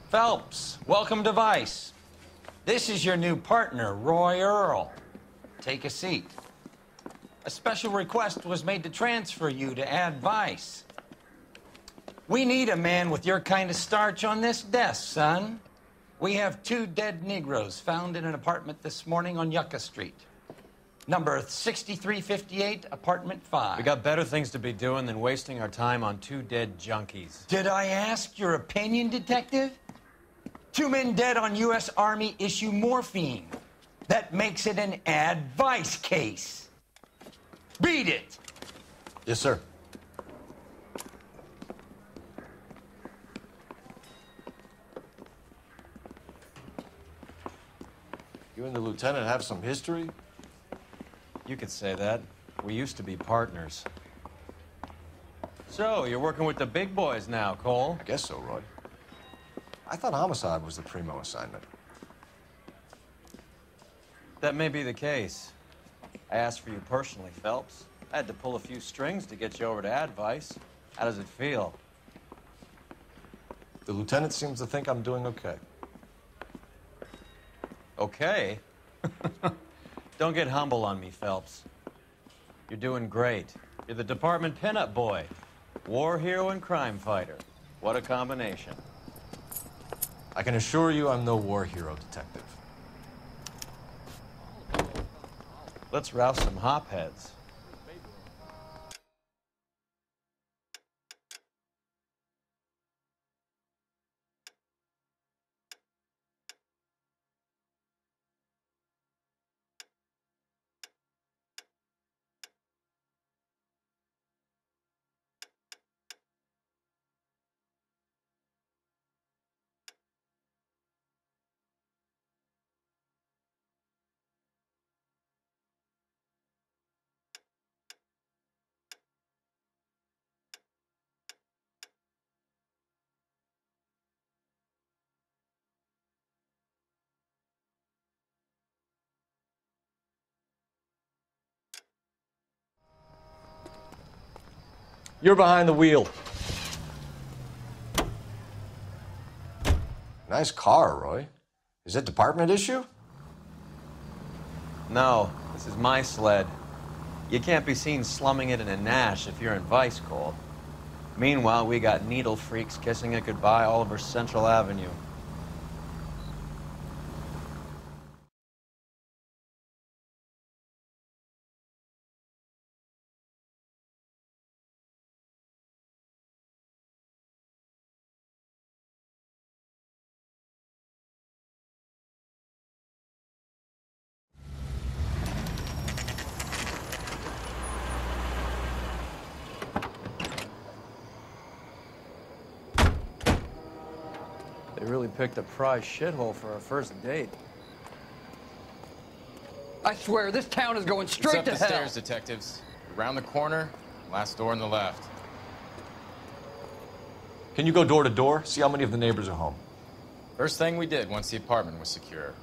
Phelps, welcome to Vice. This is your new partner, Roy Earl. Take a seat. A special request was made to transfer you to Ad Vice. We need a man with your kind of starch on this desk, son. We have 2 dead Negroes found in an apartment this morning on Yucca Street. Number 6358, apartment 5. We got better things to be doing than wasting our time on 2 dead junkies. Did I ask your opinion, detective? 2 men dead on U.S. Army issue morphine. That makes it an Ad Vice case. Beat it! Yes, sir. You and the lieutenant have some history? You could say that. We used to be partners. So, you're working with the big boys now, Cole? I guess so, Roy. I thought homicide was the primo assignment. That may be the case. I asked for you personally, Phelps. I had to pull a few strings to get you over to Ad Vice. How does it feel? The lieutenant seems to think I'm doing okay. Okay? Don't get humble on me, Phelps. You're doing great. You're the department pinup boy. War hero and crime fighter. What a combination. I can assure you I'm no war hero, detective. Let's rouse some hopheads. You're behind the wheel. Nice car, Roy. Is it department issue? No, this is my sled. You can't be seen slumming it in a Nash if you're in Vice, Cole. Meanwhile, we got needle freaks kissing it goodbye all over Central Avenue. They really picked a prize shithole for our first date. I swear, this town is going straight to hell. It's up the stairs, detectives. Around the corner, last door on the left. Can you go door to door? See how many of the neighbors are home. First thing we did once the apartment was secure.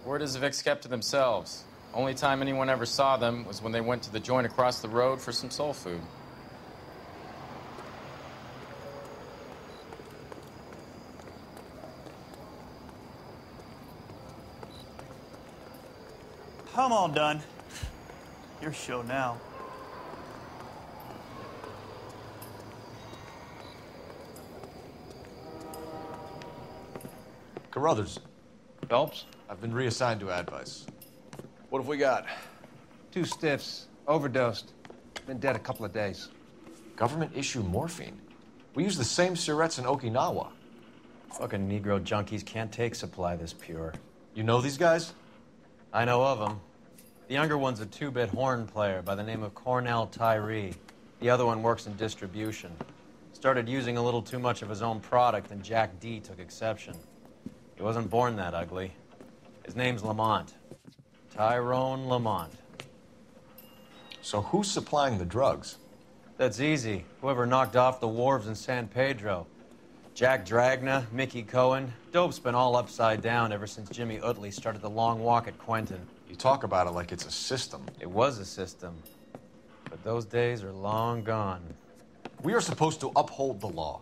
Word is the Vics kept to themselves. Only time anyone ever saw them was when they went to the joint across the road for some soul food. I'm all done. Your show now. Carruthers, Phelps? I've been reassigned to Ad Vice. What have we got? 2 stiffs. Overdosed. Been dead a couple of days. Government issue morphine. We use the same syrettes in Okinawa. Fucking Negro junkies can't take supply this pure. You know these guys? I know of them. The younger one's a 2-bit horn player by the name of Cornell Tyree. The other one works in distribution. Started using a little too much of his own product, and Jack D took exception. He wasn't born that ugly. His name's Lamont. Tyrone Lamont. So who's supplying the drugs? That's easy. Whoever knocked off the wharves in San Pedro. Jack Dragna, Mickey Cohen. Dope's been all upside down ever since Jimmy Utley started the long walk at Quentin. You talk about it like it's a system. It was a system, but those days are long gone. We are supposed to uphold the law.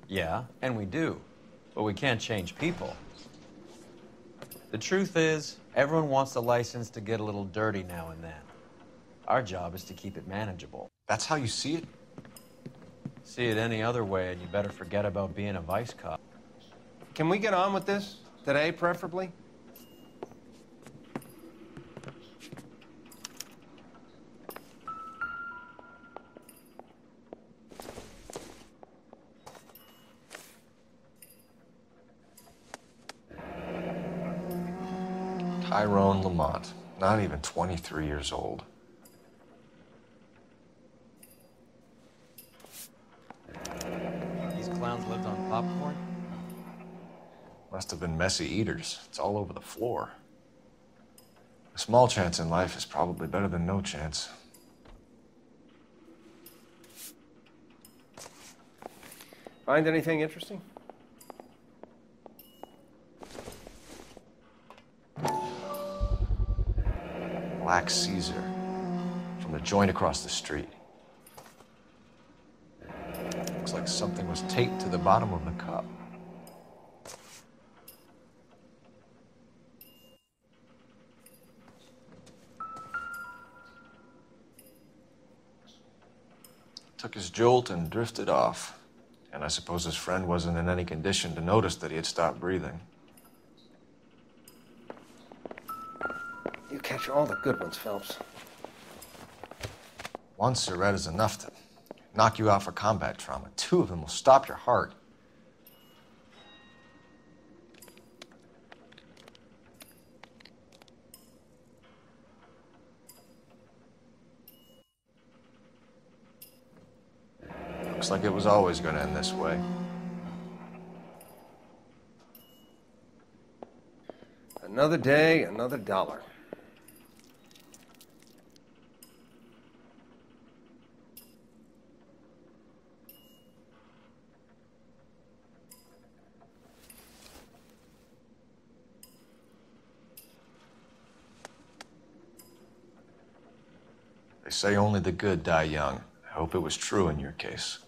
Yeah, and we do, but we can't change people. The truth is, everyone wants a license to get a little dirty now and then. Our job is to keep it manageable. That's how you see it? See it any other way, and you better forget about being a vice cop. Can we get on with this? Today, preferably? Tyrone Lamont, not even 23 years old. These clowns lived on popcorn? Must have been messy eaters. It's all over the floor. A small chance in life is probably better than no chance. Find anything interesting? Black Caesar, from the joint across the street. Looks like something was taped to the bottom of the cup. Took his jolt and drifted off. And I suppose his friend wasn't in any condition to notice that he had stopped breathing. You catch all the good ones, Phelps. One cigarette is enough to knock you out for combat trauma. Two of them will stop your heart. Looks like it was always going to end this way. Another day, another dollar. They say only the good die young. I hope it was true in your case.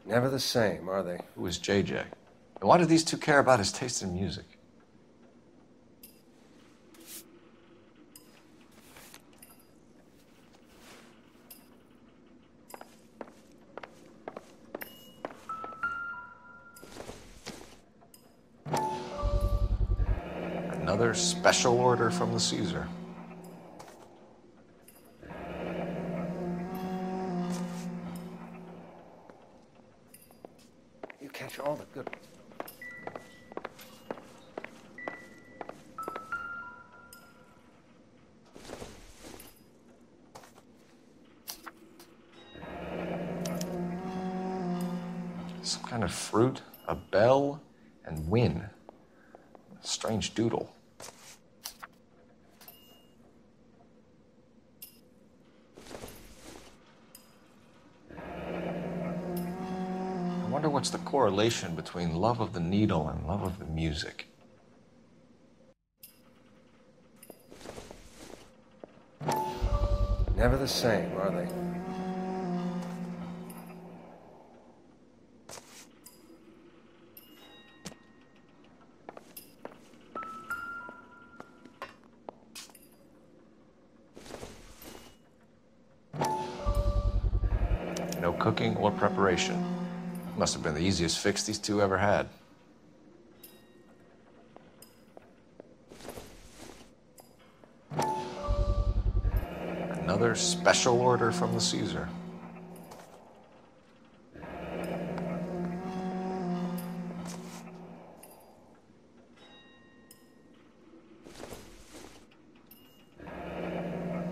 Never the same, are they? Who is JJ? And why do these two care about his taste in music? Another special order from the Caesar. You catch all the good ones. Some kind of fruit, a bell, and win. A strange doodle. I wonder what's the correlation between love of the needle and love of the music. Never the same, are they? No cooking or preparation. Must have been the easiest fix these two ever had. Another special order from the Caesar.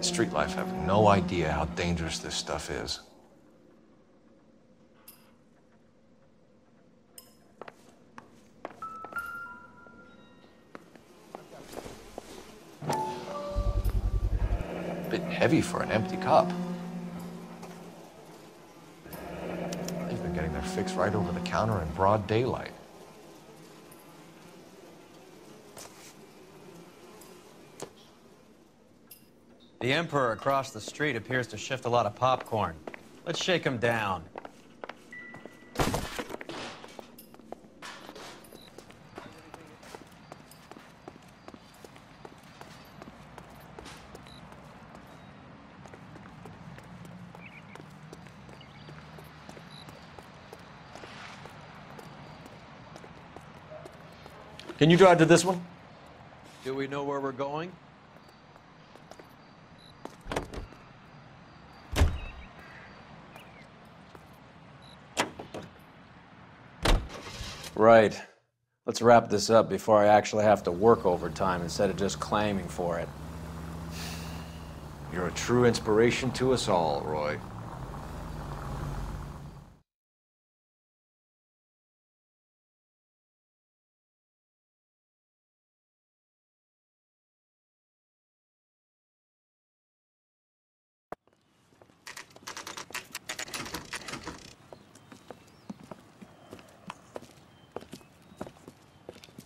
Street life have no idea how dangerous this stuff is. Bit heavy for an empty cup. They've been getting their fix right over the counter in broad daylight. The Emperor across the street appears to shift a lot of popcorn. Let's shake him down. Can you drive to this one? Do we know where we're going? Right. Let's wrap this up before I actually have to work overtime instead of just claiming for it. You're a true inspiration to us all, Roy.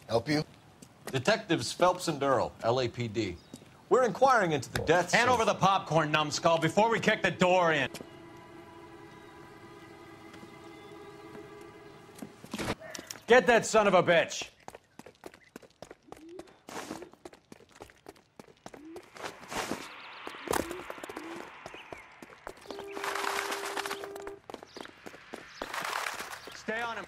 Help you? Detectives Phelps and Earl, LAPD. We're inquiring into the deaths Hand of... over the popcorn, numbskull, before we kick the door in. Get that son of a bitch! Stay on him.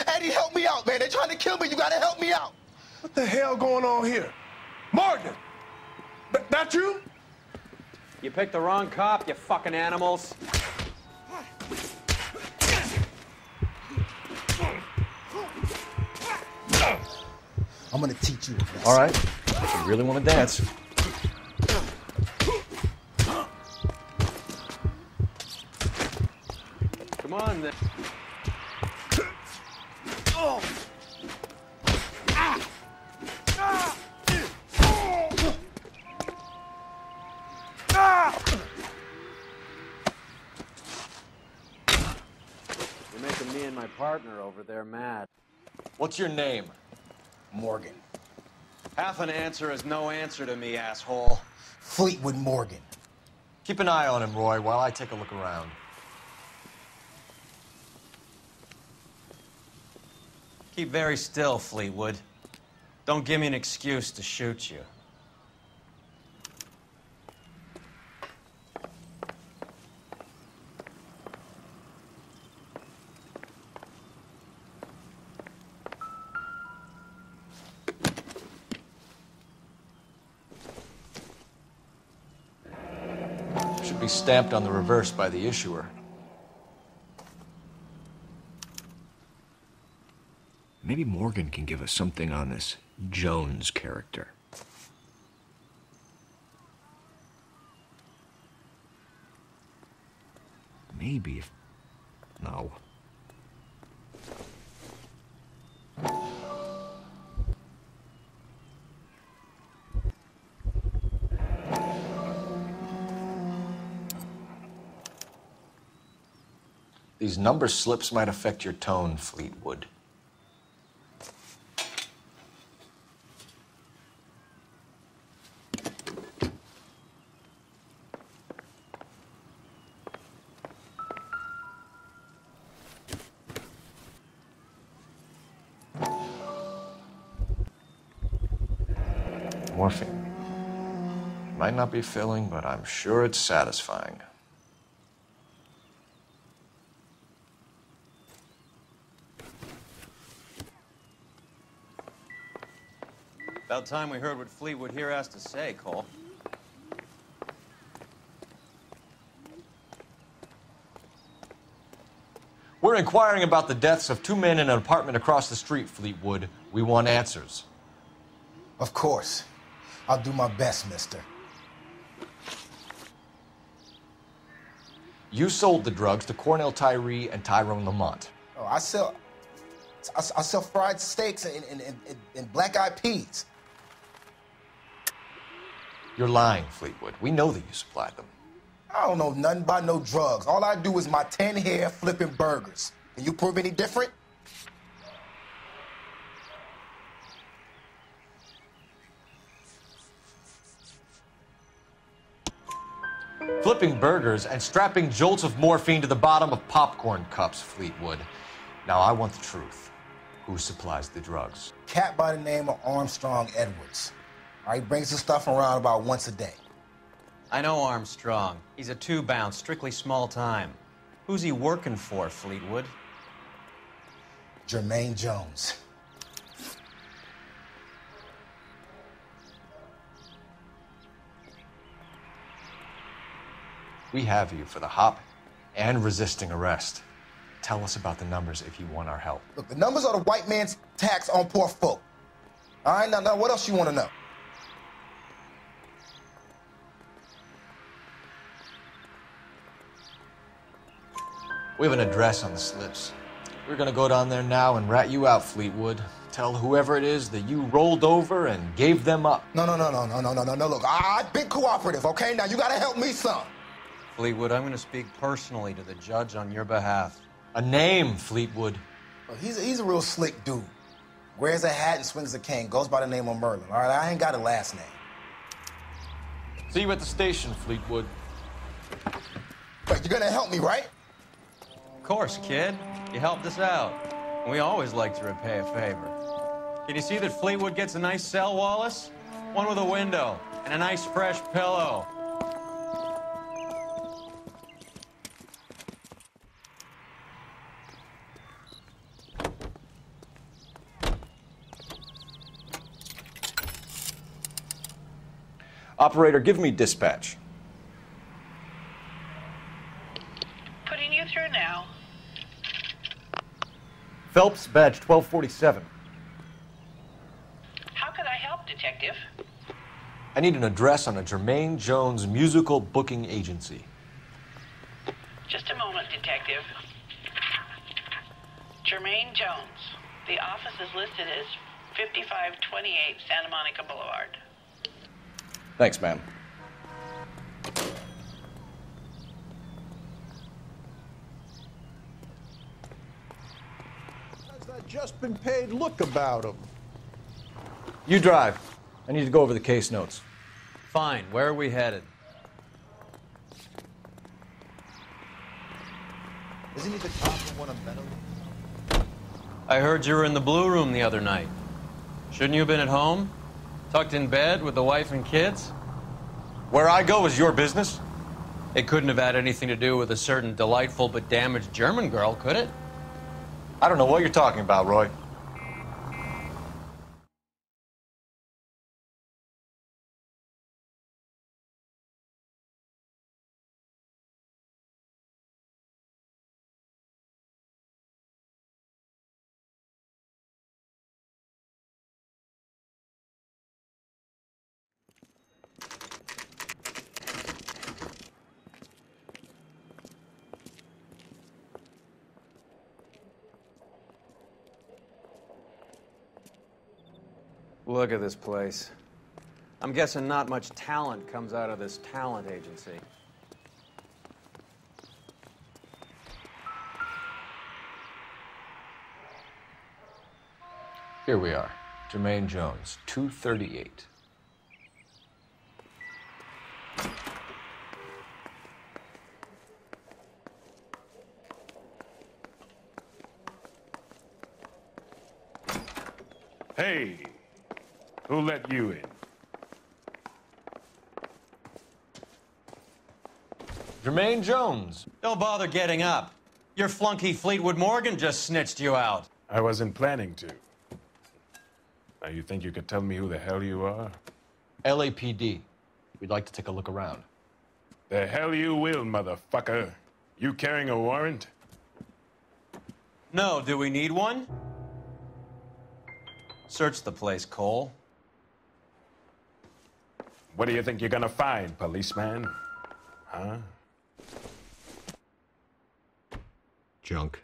Eddie, help me out, man. They're trying to kill me. You gotta help me out. What the hell going on here? Morgan! That you? You picked the wrong cop, you fucking animals. I'm gonna teach you a lesson. All right. If you really want to dance. Come on, then. You're making me and my partner over there mad. What's your name? Morgan. Half an answer is no answer to me, asshole. Fleetwood Morgan. Keep an eye on him, Roy, while I take a look around. Keep very still, Fleetwood. Don't give me an excuse to shoot you. Should be stamped on the reverse by the issuer. Maybe Morgan can give us something on this Jones character. Maybe if... No. These number slips might affect your tone, Fleetwood. Morphine. Might not be filling, but I'm sure it's satisfying. About time we heard what Fleetwood here has to say, Cole. We're inquiring about the deaths of 2 men in an apartment across the street, Fleetwood. We want answers. Of course. I'll do my best, mister. You sold the drugs to Cornell Tyree and Tyrone Lamont. Oh, I sell fried steaks and black-eyed peas. You're lying, Fleetwood. We know that you supplied them. I don't know nothing about no drugs. All I do is my 10 hair flipping burgers. Can you prove any different? Flipping burgers and strapping jolts of morphine to the bottom of popcorn cups, Fleetwood. Now, I want the truth. Who supplies the drugs? Cat by the name of Armstrong Edwards. All right, he brings the stuff around about once a day. I know Armstrong. He's a two-bounce, strictly small time. Who's he working for, Fleetwood? Jermaine Jones. We have you for the hop and resisting arrest. Tell us about the numbers if you want our help. Look, the numbers are the white man's tax on poor folk. All right, now what else you want to know? We have an address on the slips. We're gonna go down there now and rat you out, Fleetwood. Tell whoever it is that you rolled over and gave them up. No. Look, I've been cooperative, okay? Now you gotta help me some. Fleetwood, I'm going to speak personally to the judge on your behalf. A name, Fleetwood. Well, he's a real slick dude. Wears a hat and swings a cane. Goes by the name of Merlin. All right, I ain't got a last name. See you at the station, Fleetwood. But you're gonna help me, right? Of course, kid. You helped us out. We always like to repay a favor. Can you see that Fleetwood gets a nice cell, Wallace? One with a window and a nice fresh pillow. Operator, give me dispatch. Putting you through now. Phelps, badge 1247. How could I help, Detective? I need an address on a Jermaine Jones musical booking agency. Just a moment, Detective. Jermaine Jones. The office is listed as 5528 Santa Monica Boulevard. Thanks, ma'am. How's that just been paid look about him? You drive. I need to go over the case notes. Fine. Where are we headed? Isn't he the cop from one of Meadow? I heard you were in the Blue Room the other night. Shouldn't you have been at home? Tucked in bed with the wife and kids? Where I go is your business? It couldn't have had anything to do with a certain delightful but damaged German girl, could it? I don't know what you're talking about, Roy. Look at this place. I'm guessing not much talent comes out of this talent agency. Here we are. Jermaine Jones, 238. Hey, who let you in? Jermaine Jones. Don't bother getting up. Your flunky Fleetwood Morgan just snitched you out. I wasn't planning to. Now, you think you could tell me who the hell you are? LAPD. We'd like to take a look around. The hell you will, motherfucker. You carrying a warrant? No, do we need one? Search the place, Cole. What do you think you're gonna find, policeman? Huh? Junk.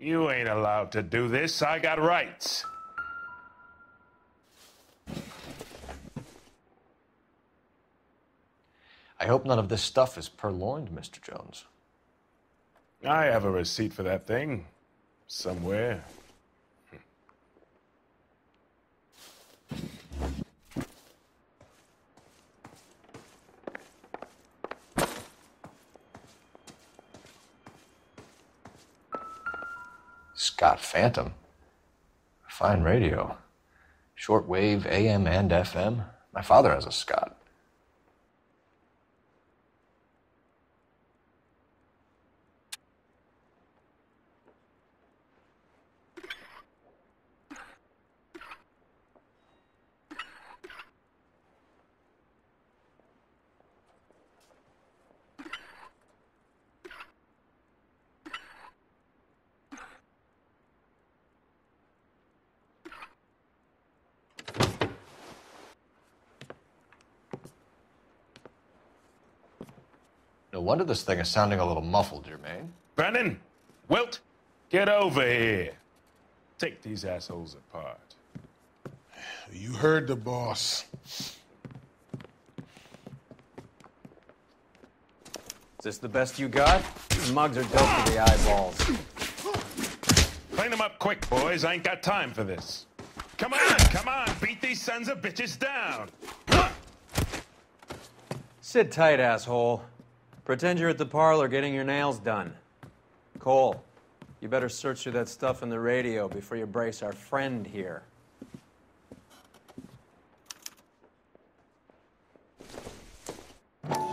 You ain't allowed to do this. I got rights. I hope none of this stuff is purloined, Mr. Jones. I have a receipt for that thing. Somewhere. Scott Phantom. Fine radio. Shortwave, AM and FM. My father has a Scott. No wonder this thing is sounding a little muffled, Jermaine. Brennan, Wilt, get over here. Take these assholes apart. You heard the boss. Is this the best you got? These mugs are dope to the eyeballs. Clean them up quick, boys. I ain't got time for this. Come on, beat these sons of bitches down. Sit tight, asshole. Pretend you're at the parlor getting your nails done. Cole, you better search through that stuff in the radio before you brace our friend here. How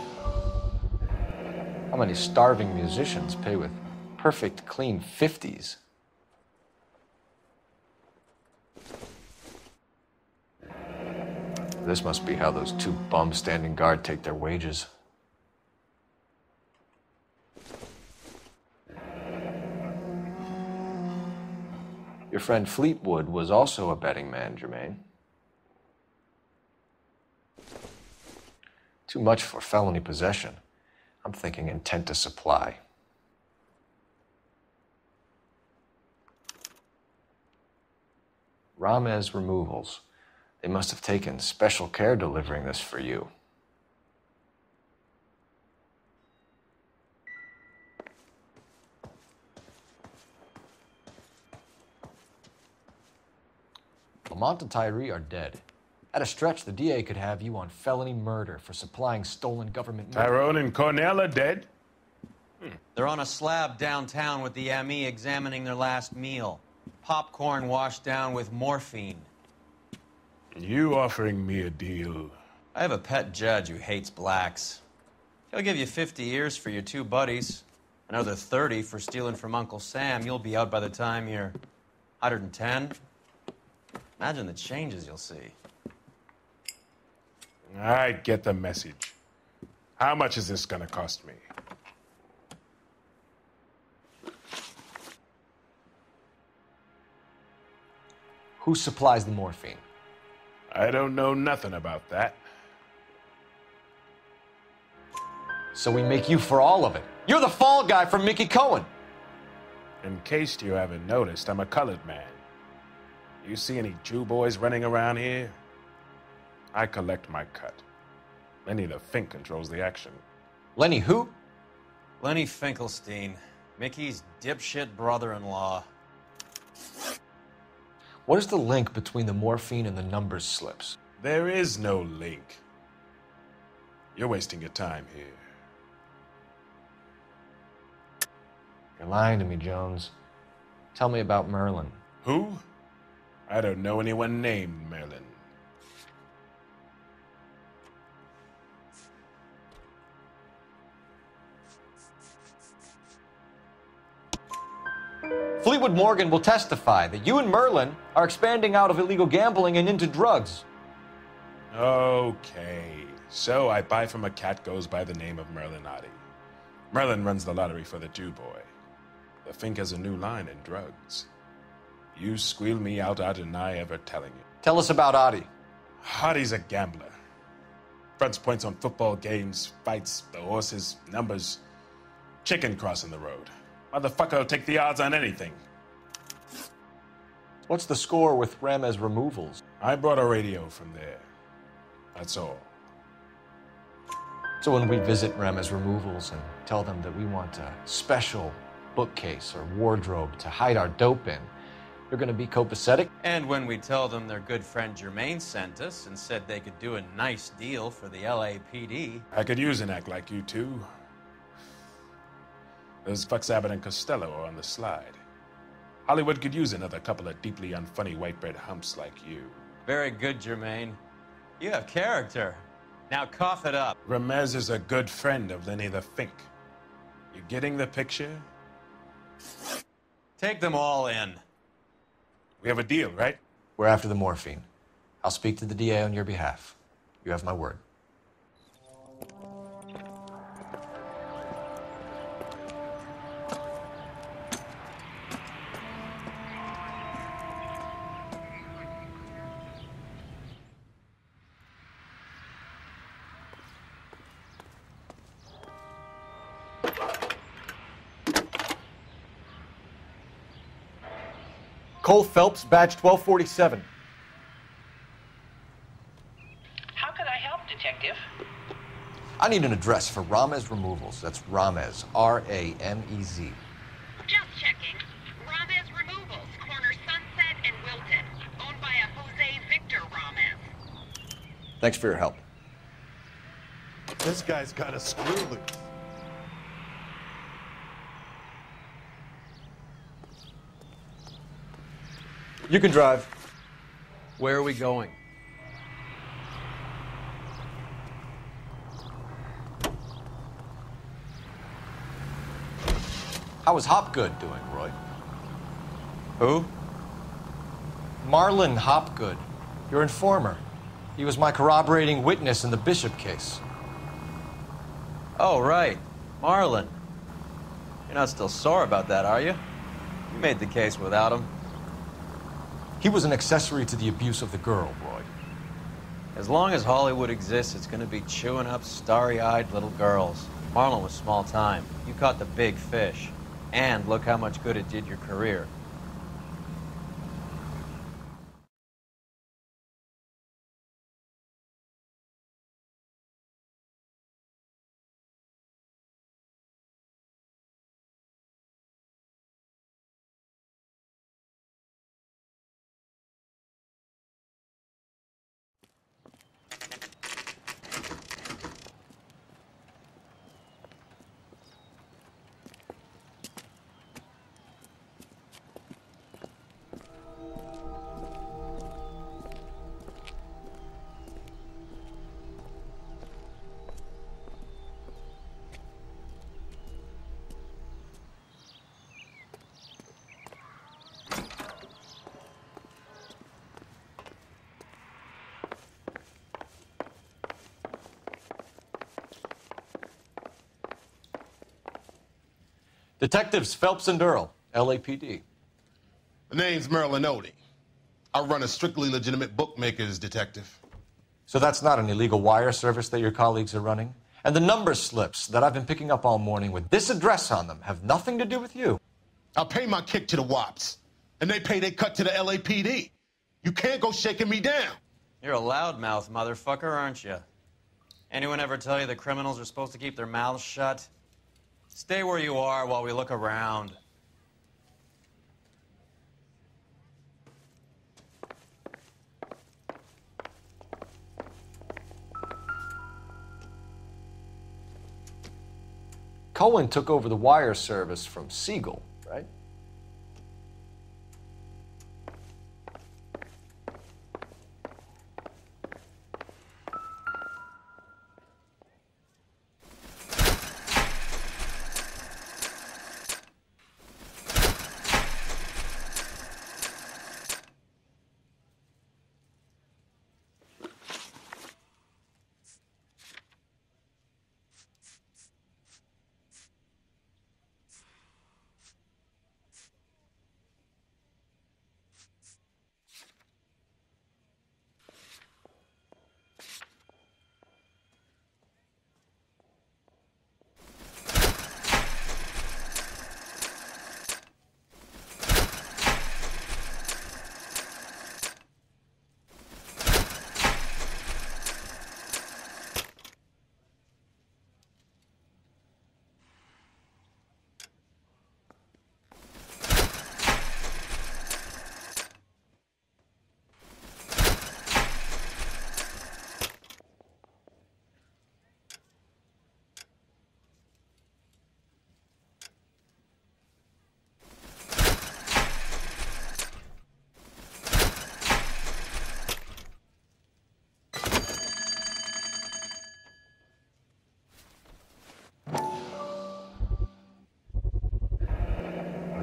many starving musicians pay with perfect, clean 50s? This must be how those two bums standing guard take their wages. Your friend Fleetwood was also a betting man, Jermaine. Too much for felony possession. I'm thinking intent to supply. Ramez Removals. They must have taken special care delivering this for you. Lamont and Tyree are dead. At a stretch, the DA could have you on felony murder for supplying stolen government money. Tyrone and Cornell are dead? They're on a slab downtown with the ME examining their last meal. Popcorn washed down with morphine. You offering me a deal? I have a pet judge who hates blacks. He'll give you 50 years for your two buddies. Another 30 for stealing from Uncle Sam. You'll be out by the time you're 110. Imagine the changes you'll see. I get the message. How much is this gonna cost me? Who supplies the morphine? I don't know nothing about that. So we make you for all of it. You're the fall guy from Mickey Cohen. In case you haven't noticed, I'm a colored man. You see any Jew boys running around here? I collect my cut. Lenny the Fink controls the action. Lenny who? Lenny Finkelstein, Mickey's dipshit brother-in-law. What is the link between the morphine and the numbers slips? There is no link. You're wasting your time here. You're lying to me, Jones. Tell me about Merlin. Who? I don't know anyone named Merlin. Fleetwood Morgan will testify that you and Merlin are expanding out of illegal gambling and into drugs. Okay, so I buy from a cat goes by the name of Merlin Otti. Merlin runs the lottery for the Jew boy. The Fink has a new line in drugs. You squeal me out, I deny ever telling you. Tell us about Otti. Otti's a gambler. Fronts points on football games, fights, the horses, numbers. Chicken crossing the road. Motherfucker will take the odds on anything. What's the score with Ramez removals? I brought a radio from there. That's all. So when we visit Ramez removals and tell them that we want a special bookcase or wardrobe to hide our dope in, you're gonna be copacetic? And when we tell them their good friend Jermaine sent us and said they could do a nice deal for the LAPD. I could use an act like you two. Those fucks Abbott and Costello are on the slide. Hollywood could use another couple of deeply unfunny white bread humps like you. Very good, Jermaine. You have character. Now cough it up. Ramez is a good friend of Lenny the Fink. You getting the picture? Take them all in. We have a deal, right? We're after the morphine. I'll speak to the DA on your behalf. You have my word. Cole Phelps, badge 1247. How could I help, Detective? I need an address for Ramez Removals. That's Ramez, R-A-M-E-Z. Just checking. Ramez Removals, corner Sunset and Wilton. Owned by a Jose Victor Ramez. Thanks for your help. This guy's got a screw loose. You can drive. Where are we going? How is Hopgood doing, Roy? Who? Marlon Hopgood, your informer. He was my corroborating witness in the Bishop case. Oh, right. Marlon. You're not still sore about that, are you? You made the case without him. He was an accessory to the abuse of the girl, Roy. As long as Hollywood exists, it's gonna be chewing up starry-eyed little girls. Marlon was small time. You caught the big fish. And look how much good it did your career. Detectives Phelps and Earl, LAPD. The name's Merlin Otti. I run a strictly legitimate bookmaker's detective. So that's not an illegal wire service that your colleagues are running? And the number slips that I've been picking up all morning with this address on them have nothing to do with you? I pay my kick to the WAPs, and they pay their cut to the LAPD. You can't go shaking me down. You're a loudmouth motherfucker, aren't you? Anyone ever tell you that criminals are supposed to keep their mouths shut? Stay where you are while we look around. Cohen took over the wire service from Siegel, right?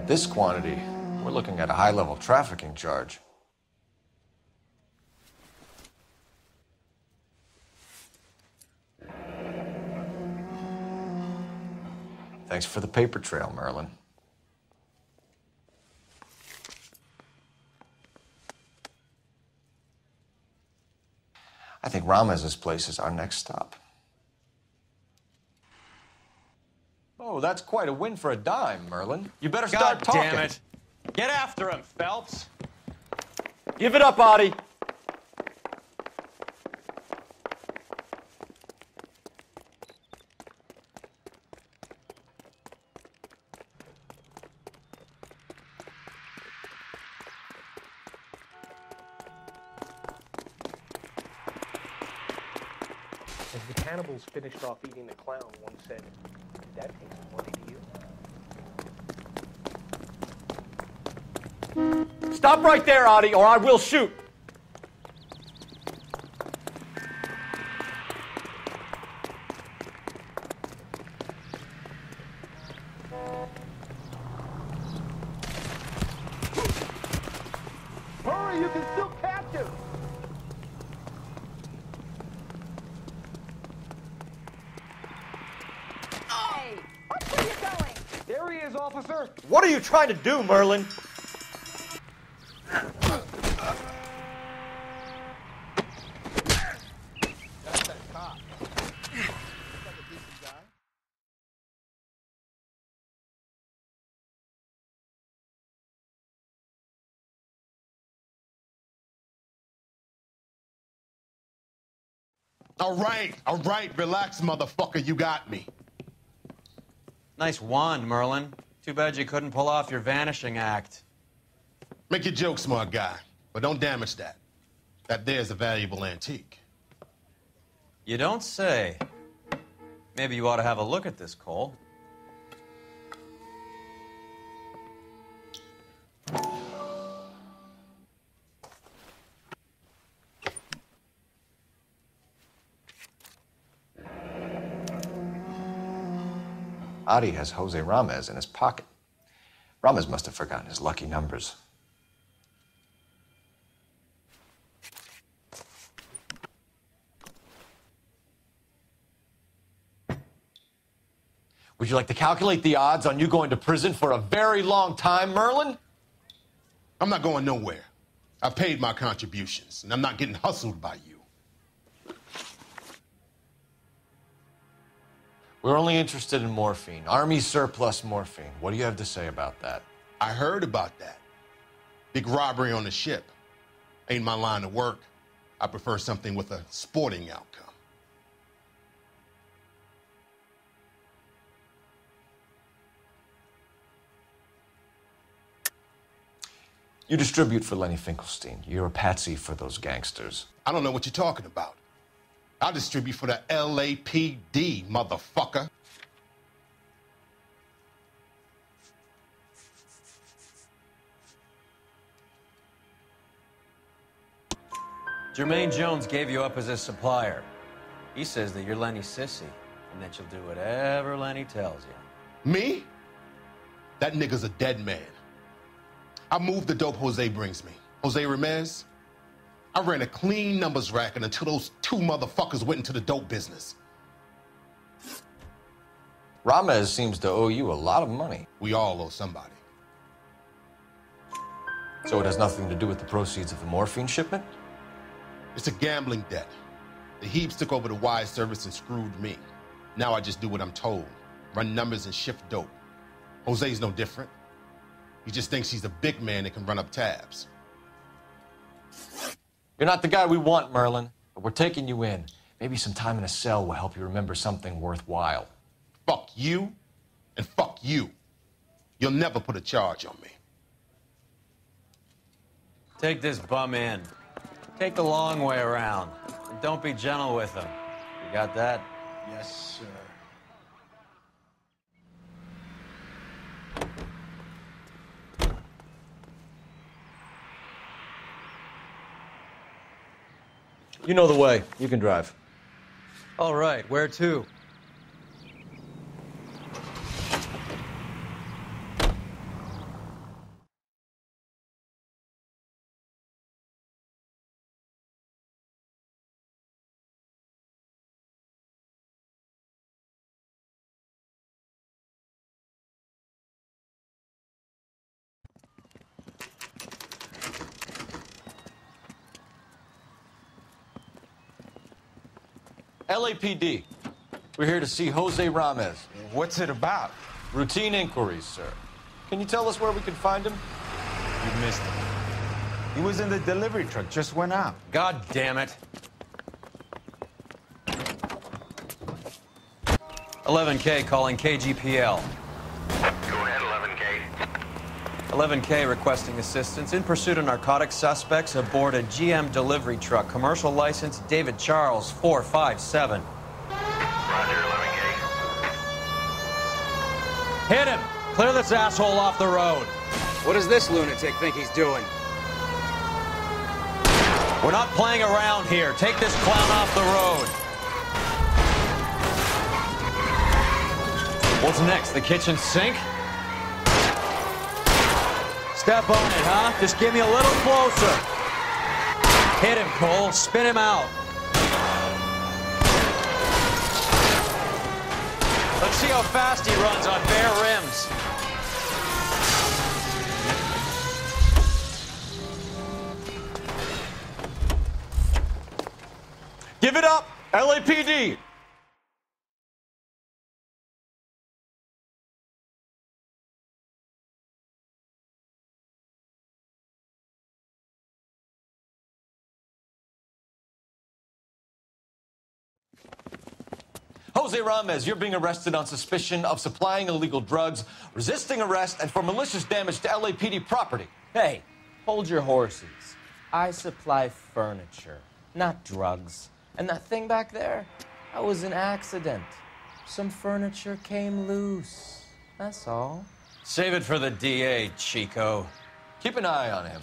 With this quantity, we're looking at a high-level trafficking charge. Thanks for the paper trail, Merlin. I think Ramez's place is our next stop. Oh, that's quite a win for a dime, Merlin. You better start talking. God damn it. Get after him, Phelps. Give it up, Audie. As the cannibals finished off eating the clown, one said, "Did that taste bloody to you?" Stop right there, Audie, or I will shoot. Hurry, you can still catch him! Hey, watch where you're going! There he is, officer! What are you trying to do, Merlin? All right, relax, motherfucker, you got me. Nice wand, Merlin. Too bad you couldn't pull off your vanishing act. Make your joke, smart guy, but don't damage that. That there's a valuable antique. You don't say. Maybe you ought to have a look at this, Cole. Adi has Jose Ramez in his pocket. Ramez must have forgotten his lucky numbers. Would you like to calculate the odds on you going to prison for a very long time, Merlin? I'm not going nowhere. I've paid my contributions, and I'm not getting hustled by you. We're only interested in morphine. Army surplus morphine. What do you have to say about that? I heard about that. Big robbery on the ship. Ain't my line of work. I prefer something with a sporting outcome. You distribute for Lenny Finkelstein. You're a patsy for those gangsters. I don't know what you're talking about. I'll distribute for the LAPD, motherfucker. Jermaine Jones gave you up as his supplier. He says that you're Lenny's sissy, and that you'll do whatever Lenny tells you. Me? That nigga's a dead man. I moved the dope Jose brings me. Jose Ramez? I ran a clean numbers racket until those two motherfuckers went into the dope business. Ramez seems to owe you a lot of money. We all owe somebody. So it has nothing to do with the proceeds of the morphine shipment? It's a gambling debt. The Heaps took over the wire service and screwed me. Now I just do what I'm told. Run numbers and shift dope. Jose's no different. He just thinks he's a big man that can run up tabs. You're not the guy we want, Merlin, but we're taking you in. Maybe some time in a cell will help you remember something worthwhile. Fuck you, and fuck you. You'll never put a charge on me. Take this bum in. Take the long way around. And don't be gentle with him. You got that? Yes, sir. You know the way. You can drive. All right, where to? LAPD. We're here to see Jose Ramez. What's it about? Routine inquiries, sir. Can you tell us where we can find him? You missed him. He was in the delivery truck, just went out. God damn it. 11K calling KGPL. Go ahead, 11K. 11K requesting assistance in pursuit of narcotics suspects aboard a GM delivery truck. Commercial license David Charles 457. Roger, 11K. Hit him! Clear this asshole off the road. What does this lunatic think he's doing? We're not playing around here. Take this clown off the road. What's next? The kitchen sink? Step on it, huh? Just get me a little closer. Hit him, Cole. Spin him out. Let's see how fast he runs on bare rims. Give it up, LAPD! Jose Ramez, you're being arrested on suspicion of supplying illegal drugs, resisting arrest, and for malicious damage to LAPD property. Hey, hold your horses. I supply furniture, not drugs. And that thing back there, that was an accident. Some furniture came loose. That's all. Save it for the DA, Chico. Keep an eye on him.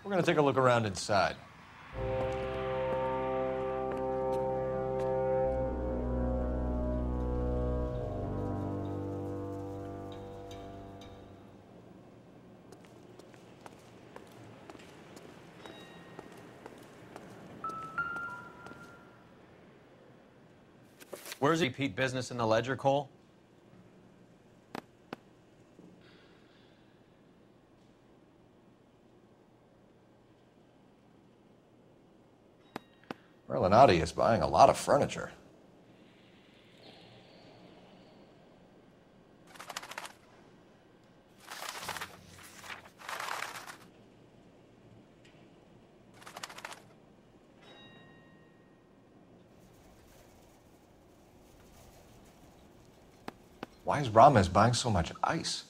We're gonna take a look around inside. Where's repeat business in the ledger, Cole? Merlinati is buying a lot of furniture. Why is Ramez buying so much ice?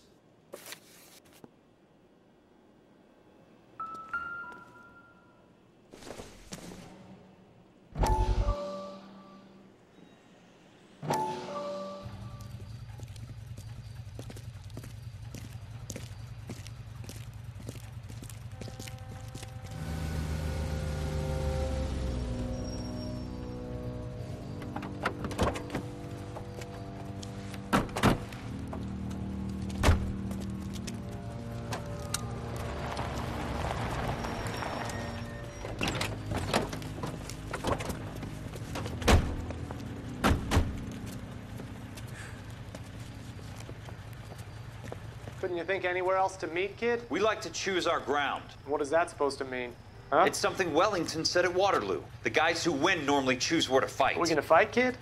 Couldn't you think anywhere else to meet, kid? We like to choose our ground. What is that supposed to mean? Huh? It's something Wellington said at Waterloo. The guys who win normally choose where to fight. We're gonna fight, kid?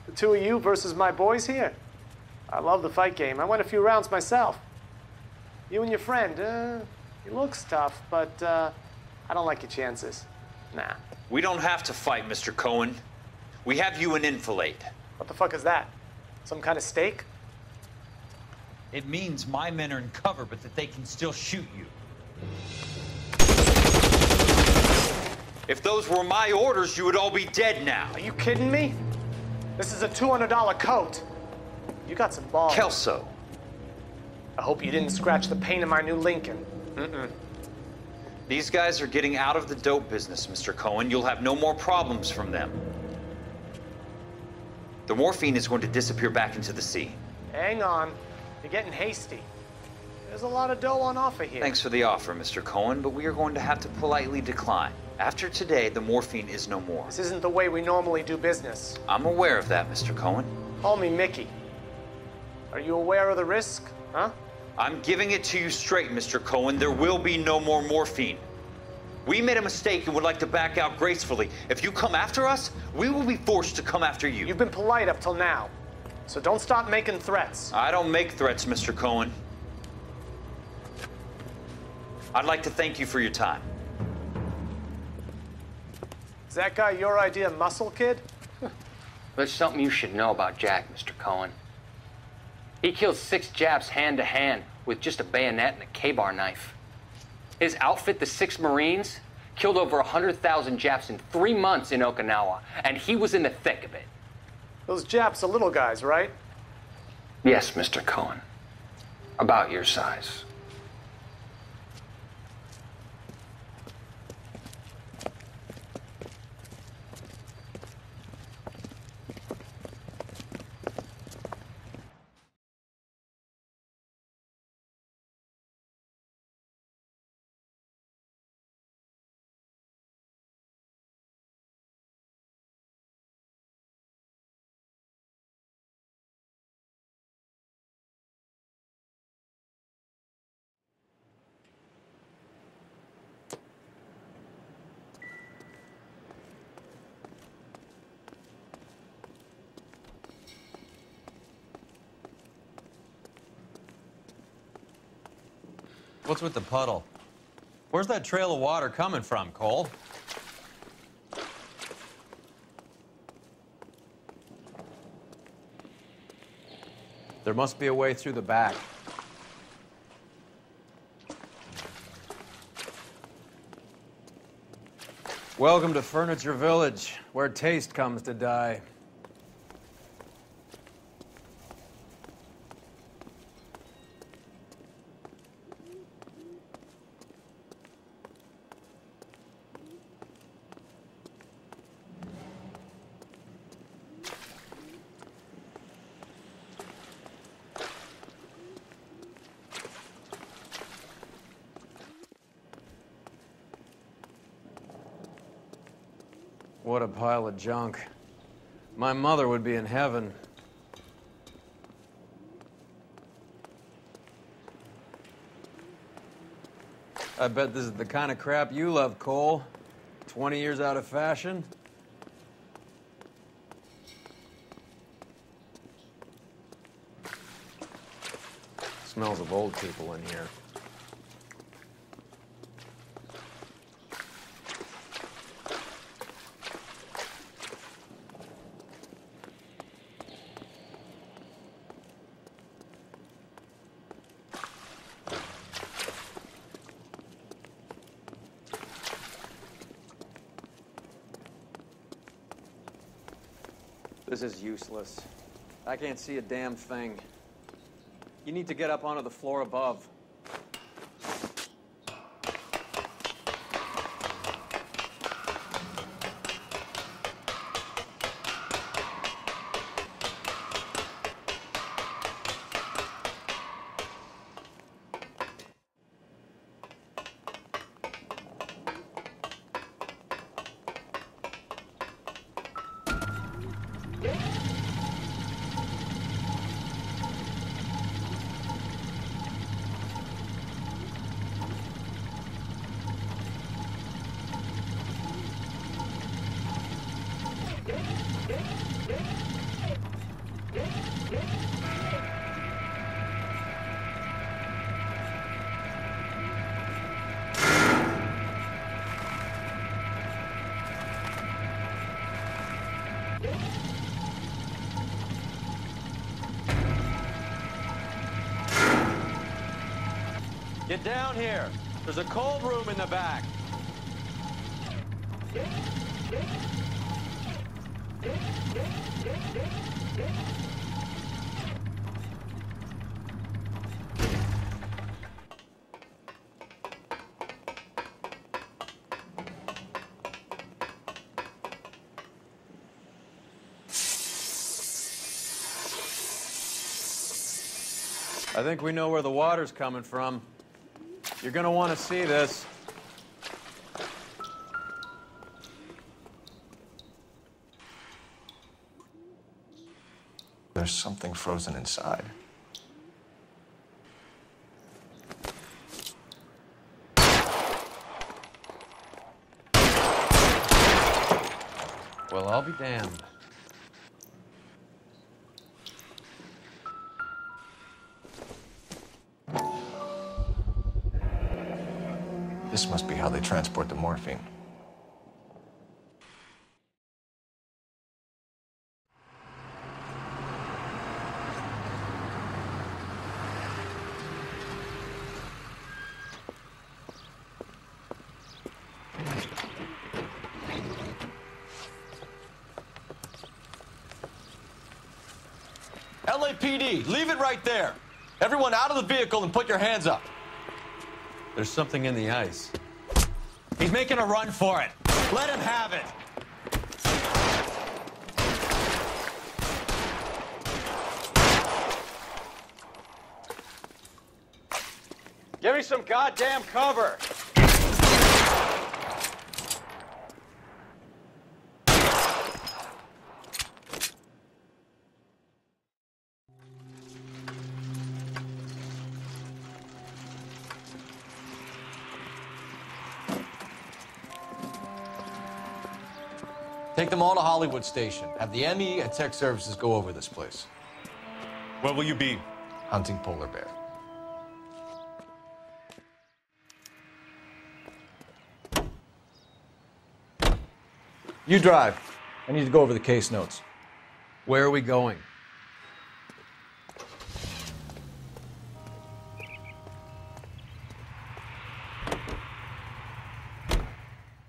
The two of you versus my boys here? I love the fight game. I went a few rounds myself. You and your friend, he looks tough, but I don't like your chances. Nah. We don't have to fight, Mr. Cohen. We have you an enfilade. What the fuck is that? Some kind of steak? It means my men are in cover, but that they can still shoot you. If those were my orders, you would all be dead now. Are you kidding me? This is a $200 coat. You got some balls. Kelso. I hope you didn't scratch the paint in my new Lincoln. Mm-mm. These guys are getting out of the dope business, Mr. Cohen. You'll have no more problems from them. The morphine is going to disappear back into the sea. Hang on. You're getting hasty. There's a lot of dough on offer here. Thanks for the offer, Mr. Cohen, but we are going to have to politely decline. After today, the morphine is no more. This isn't the way we normally do business. I'm aware of that, Mr. Cohen. Call me Mickey. Are you aware of the risk, huh? I'm giving it to you straight, Mr. Cohen. There will be no more morphine. We made a mistake and would like to back out gracefully. If you come after us, we will be forced to come after you. You've been polite up till now, so don't stop making threats. I don't make threats, Mr. Cohen. I'd like to thank you for your time. Is that guy your idea, muscle kid? There's something you should know about Jack, Mr. Cohen. He killed 6 Japs hand to hand with just a bayonet and a K-bar knife. His outfit, the 6 Marines, killed over 100,000 Japs in 3 months in Okinawa, and he was in the thick of it. Those Japs are little guys, right? Yes, Mr. Cohen. About your size. What's with the puddle? Where's that trail of water coming from, Cole? There must be a way through the back. Welcome to Furniture Village, where taste comes to die. What a pile of junk. My mother would be in heaven. I bet this is the kind of crap you love, Cole. 20 years out of fashion. Smells of old people in here. This is useless. I can't see a damn thing. You need to get up onto the floor above. Get down here. There's a cold room in the back. I think we know where the water's coming from. You're gonna want to see this. There's something frozen inside. Well, I'll be damned. This must be how they transport the morphine. LAPD, leave it right there. Everyone out of the vehicle and put your hands up. There's something in the ice. He's making a run for it. Let him have it. Give me some goddamn cover! Take them all to Hollywood Station. Have the ME and Tech Services go over this place. Where will you be? Hunting polar bear. You drive. I need to go over the case notes. Where are we going?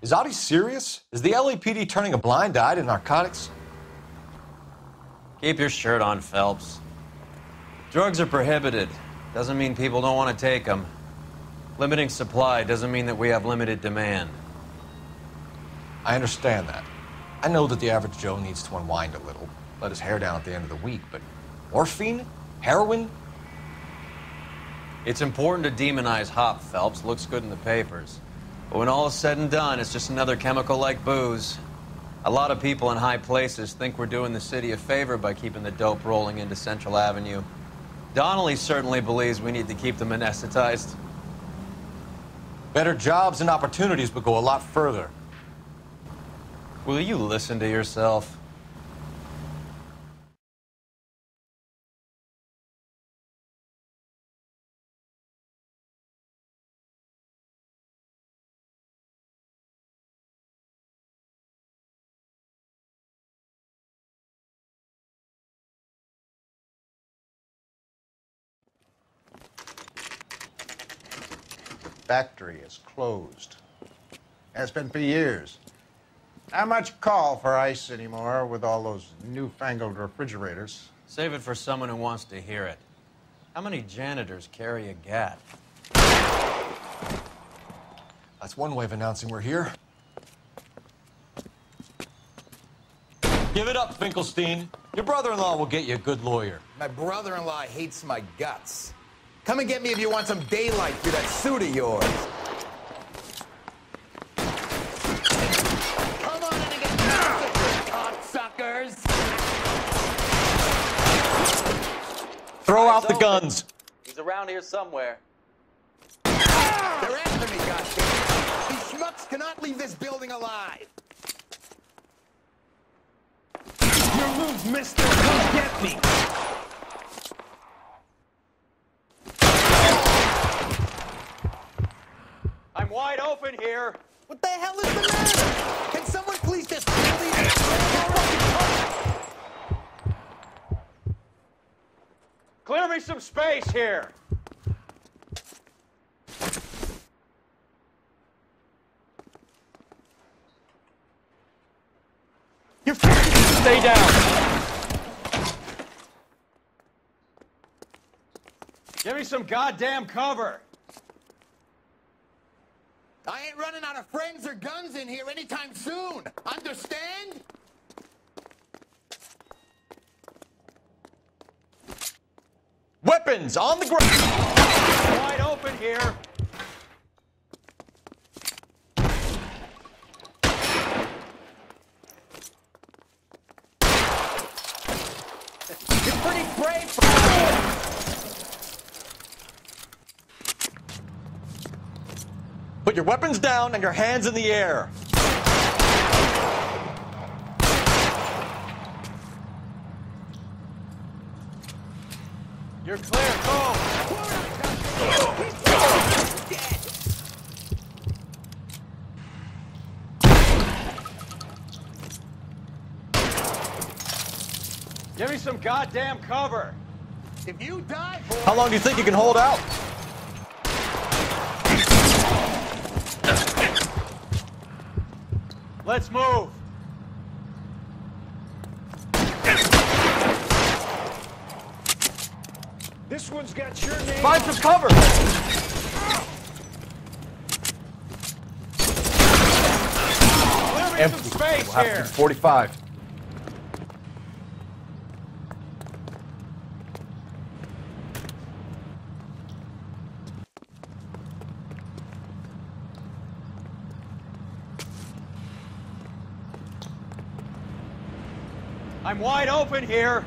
Is Audie serious? Is the LAPD turning a blind eye to narcotics? Keep your shirt on, Phelps. Drugs are prohibited. Doesn't mean people don't want to take them. Limiting supply doesn't mean that we have limited demand. I understand that. I know that the average Joe needs to unwind a little, let his hair down at the end of the week, but morphine? Heroin? It's important to demonize hop, Phelps. Looks good in the papers. But when all is said and done, it's just another chemical like booze. A lot of people in high places think we're doing the city a favor by keeping the dope rolling into Central Avenue. Donnelly certainly believes we need to keep them anesthetized. Better jobs and opportunities would go a lot further. Will you listen to yourself? Factory is closed. Has been for years. Not much call for ice anymore with all those newfangled refrigerators. Save it for someone who wants to hear it. How many janitors carry a gat? That's one way of announcing we're here. Give it up, Finkelstein. Your brother-in-law will get you a good lawyer. My brother-in-law hates my guts. Come and get me if you want some daylight through that suit of yours. Come on in and get cocksuckers! Throw out the guns. He's around here somewhere. They're after me, goddammit! These schmucks cannot leave this building alive! Your move, mister! Come get me! I'm wide open here. What the hell is the matter? Can someone please just leave it? Clear me some space here. You're stay down! Give me some goddamn cover. I ain't running out of friends or guns in here anytime soon. Understand? Weapons on the ground! Wide open here. You're pretty brave. Put your weapons down and your hands in the air. You're clear, go! Give me some goddamn cover! If you die, boy... How long do you think you can hold out? Let's move! This one's got your name. Find some cover! Clear me some space We'll have here! to 45. I'm wide open here!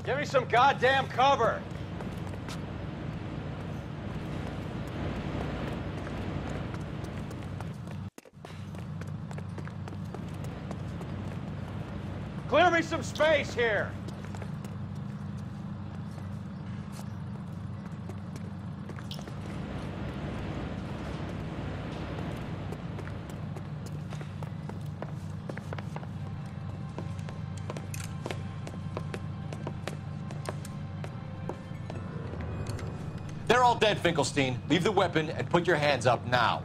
Give me some goddamn cover! Clear me some space here! They're all dead, Finkelstein. Leave the weapon and put your hands up now.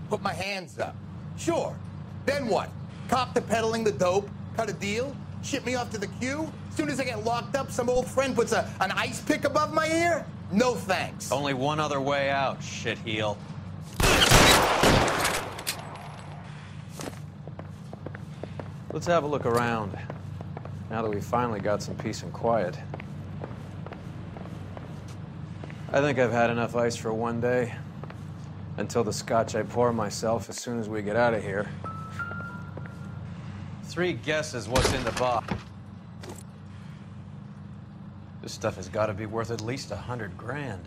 Put my hands up. Sure. Then what? Cop to peddling the dope? Cut a deal? Ship me off to the queue? Soon as I get locked up, some old friend puts an ice pick above my ear? No thanks. Only one other way out, shitheel. Let's have a look around, now that we finally got some peace and quiet. I think I've had enough ice for one day, until the scotch I pour myself as soon as we get out of here. 3 guesses what's in the box. This stuff has got to be worth at least 100 grand.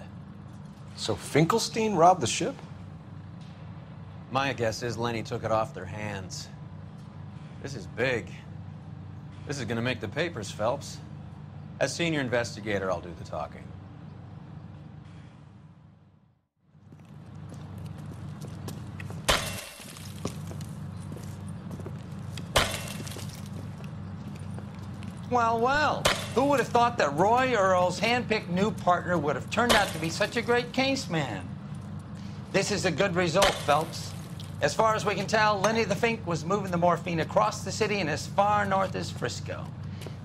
So Finkelstein robbed the ship? My guess is Lenny took it off their hands. This is big. This is gonna make the papers, Phelps. As senior investigator, I'll do the talking. Well, well, who would have thought that Roy Earl's hand-picked new partner would have turned out to be such a great case man? This is a good result, Phelps. As far as we can tell, Lenny the Fink was moving the morphine across the city and as far north as Frisco.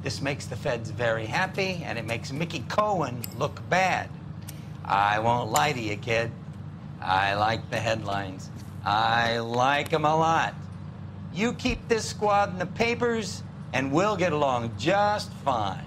This makes the feds very happy, and it makes Mickey Cohen look bad. I won't lie to you, kid. I like the headlines. I like them a lot. You keep this squad in the papers, and we'll get along just fine.